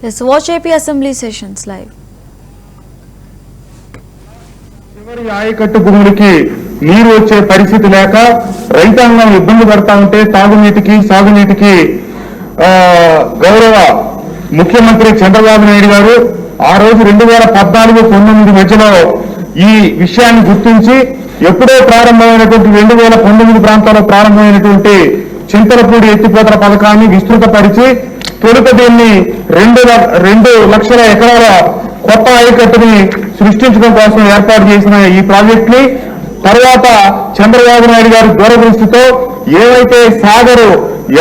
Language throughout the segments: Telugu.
Yes, watch AP Assembly sessions live. చివరి ఆయకట్టు భూములకి నీరు వచ్చే పరిస్థితి లేక రైతాంగం ఇబ్బంది పడతా ఉంటే తాగునీటికి సాగునీటికి గౌరవ ముఖ్యమంత్రి చంద్రబాబు నాయుడు గారు ఆ రోజు 2014-19 మధ్యలో ఈ విషయాన్ని గుర్తించి ఎప్పుడో ప్రారంభమైనటువంటి 2019 ప్రాంతాల్లో ప్రారంభమైనటువంటి చింతలపూడి ఎత్తిపోతల పథకాన్ని విస్తృతపరిచి తొలుత దీన్ని 2 లక్షల ఎకరాల కొత్త ఆయకట్టుని సృష్టించడం కోసం ఏర్పాటు చేసిన ఈ ప్రాజెక్ట్ ని తర్వాత చంద్రబాబు నాయుడు గారి దూరదృష్టితో ఏవైతే సాగరు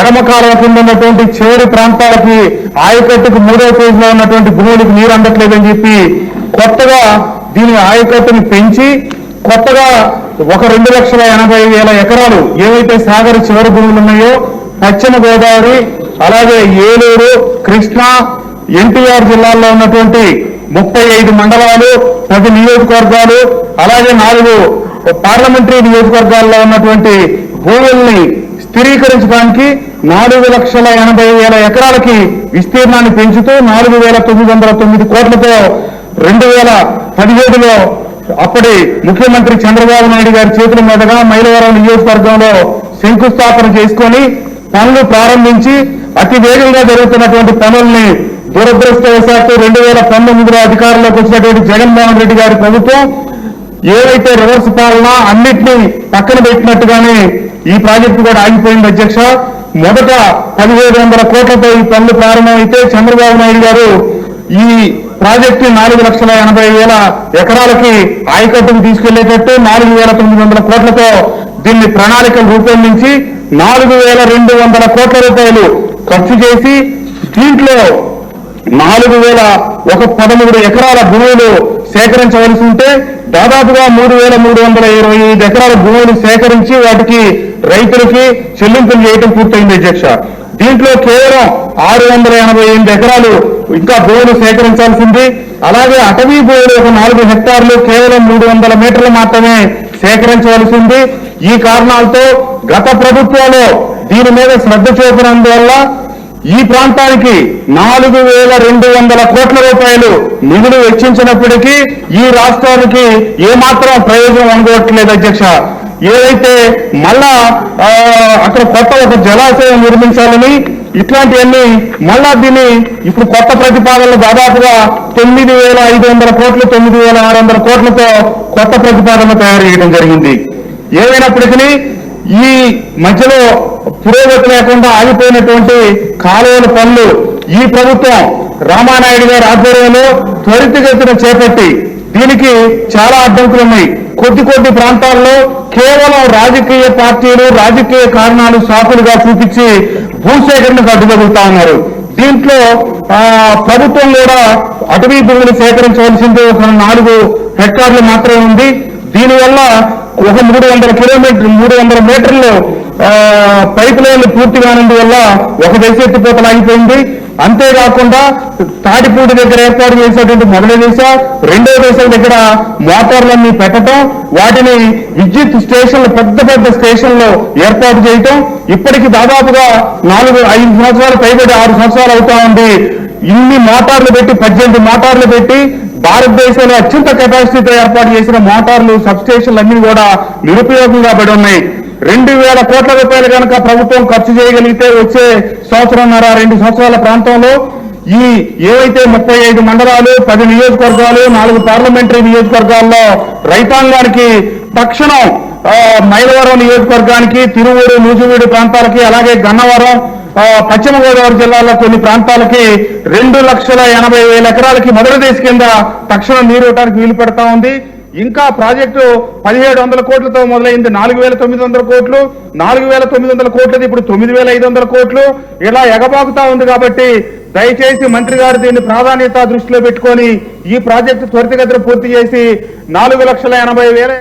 ఎడమ కాలువ కింద ఉన్నటువంటి చివరి ప్రాంతాలకి ఆయకట్టుకు 3వ ఫేజ్లో ఉన్నటువంటి భూములకు నీరు అందట్లేదని చెప్పి కొత్తగా దీని ఆయకట్టుని పెంచి కొత్తగా ఒక 2,80,000 ఎకరాలు ఏవైతే సాగర్ చివరి భూములు ఉన్నాయో పశ్చిమ గోదావరి అలాగే ఏలూరు కృష్ణా ఎన్టీఆర్ జిల్లాల్లో ఉన్నటువంటి 35 మండలాలు 10 నియోజకవర్గాలు అలాగే 4 పార్లమెంటరీ నియోజకవర్గాల్లో ఉన్నటువంటి భూముల్ని స్థిరీకరించడానికి 4,80,000 ఎకరాలకి విస్తీర్ణాన్ని పెంచుతూ 4,909 కోట్లతో 2017లో అప్పటి ముఖ్యమంత్రి చంద్రబాబు నాయుడు గారి చేతుల మీదుగా మైలవరం నియోజకవర్గంలో శంకుస్థాపన చేసుకొని పనులు ప్రారంభించి అతి వేగంగా జరుగుతున్నటువంటి పనుల్ని దురదృష్టవశాత్తు 2019లో అధికారంలోకి వచ్చినటువంటి జగన్మోహన్ రెడ్డి గారి ప్రభుత్వం ఏవైతే రివర్స్ పాలన అన్నింటినీ పక్కన పెట్టినట్టుగానే ఈ ప్రాజెక్టు కూడా ఆగిపోయింది అధ్యక్ష. మొదట 1,700 కోట్లతో ఈ పనులు ప్రారంభమైతే చంద్రబాబు నాయుడు గారు ఈ ప్రాజెక్టు 4,80,000 ఎకరాలకి ఆయకట్టుకు తీసుకెళ్లేటట్టు 4,900 కోట్లతో దీన్ని ప్రణాళికలు రూపొందించి 4,200 కోట్ల రూపాయలు ఖర్చు చేసి దీంట్లో 4,013 ఎకరాల భూములు సేకరించవలసి ఉంటే దాదాపుగా 3,325 ఎకరాల భూములు సేకరించి వాటికి రైతులకి చెల్లింపులు చేయడం పూర్తయింది అధ్యక్ష. దీంట్లో కేవలం 688 ఎకరాలు ఇంకా భూములు సేకరించాల్సింది. అలాగే అటవీ భూములు ఒక 4 హెక్టార్లు కేవలం 300 మీటర్లు మాత్రమే సేకరించవలసింది. ఈ కారణాలతో గత ప్రభుత్వంలో దీని మీద శ్రద్ధ చూపినందువల్ల ఈ ప్రాంతానికి 4,200 కోట్ల రూపాయలు నిధులు వెచ్చించినప్పటికీ ఈ రాష్ట్రానికి ఏమాత్రం ప్రయోజనం అనుకోవట్లేదు అధ్యక్ష. ఏదైతే మళ్ళా అక్కడ కొత్త ఒక జలాశయం నిర్మించాలని ఇట్లాంటివన్నీ మళ్ళా దీన్ని ఇప్పుడు కొత్త ప్రతిపాదనలు దాదాపుగా 9,500 కోట్లు 9,600 కోట్లతో కొత్త ప్రతిపాదన తయారు చేయడం జరిగింది. ఏమైనప్పటికీ ఈ మధ్యలో పురోగతి లేకుండా ఆగిపోయినటువంటి కాలువల పనులు ఈ ప్రభుత్వం రామానాయుడు గారి ఆధ్వర్యంలో త్వరితగతిన చేపట్టి దీనికి చాలా అడ్డంకులు ఉన్నాయి. కొద్ది ప్రాంతాల్లో కేవలం రాజకీయ పార్టీలు రాజకీయ కారణాలు సాకులుగా చూపించి భూసేకరణకు అడ్డుపడుతా ఉన్నారు. దీంట్లో ప్రభుత్వం కూడా అటవీ భూములు సేకరించవలసింది ఒక 4 హెక్టార్లు మాత్రమే ఉంది. దీనివల్ల ఒక 300 మీటర్లు పైప్ లైన్లు పూర్తి కానందువల్ల ఒక దశ ఎత్తిపోతలు ఆగిపోయింది. అంతేకాకుండా తాడిపూడి దగ్గర ఏర్పాటు చేసేటువంటి మొదటి దశ 2వ దశ దగ్గర మోటార్లన్నీ పెట్టడం వాటిని విద్యుత్ స్టేషన్లు పెద్ద స్టేషన్లు ఏర్పాటు చేయటం ఇప్పటికి దాదాపుగా 4-5 సంవత్సరాలు పైబడి 6 సంవత్సరాలు అవుతా ఉంది. ఇన్ని మోటార్లు పెట్టి 18 మోటార్లు పెట్టి భారతదేశంలో అత్యంత కెపాసిటీతో ఏర్పాటు చేసిన మోటార్లు సబ్స్టేషన్లు అన్ని కూడా నిరుపయోగంగా పడి ఉన్నాయి. 2,000 కోట్ల రూపాయలు కనుక ప్రభుత్వం ఖర్చు చేయగలిగితే వచ్చే 1.5-2 సంవత్సరాల ప్రాంతంలో ఈ ఏవైతే 35 మండలాలు 10 నియోజకవర్గాలు 4 పార్లమెంటరీ నియోజకవర్గాల్లో రైతాంగానికి తక్షణం మైలవరం నియోజకవర్గానికి తిరువూరు నూజివీడు ప్రాంతాలకి అలాగే గన్నవరం పశ్చిమ గోదావరి జిల్లాలో కొన్ని ప్రాంతాలకి 2,80,000 ఎకరాలకి మొదటి దశ కింద తక్షణం నీరు ఇవ్వడానికి వీలు పెడతా ఉంది. ఇంకా ప్రాజెక్టు 1,700 కోట్లతో మొదలైంది 4,900 కోట్లు 4,900 కోట్లది ఇప్పుడు 9,500 కోట్లు ఇలా ఎగబాకుతా ఉంది. కాబట్టి దయచేసి మంత్రి గారు దీన్ని ప్రాధాన్యత దృష్టిలో పెట్టుకొని ఈ ప్రాజెక్టు త్వరితగతిన పూర్తి చేసి 4,80,000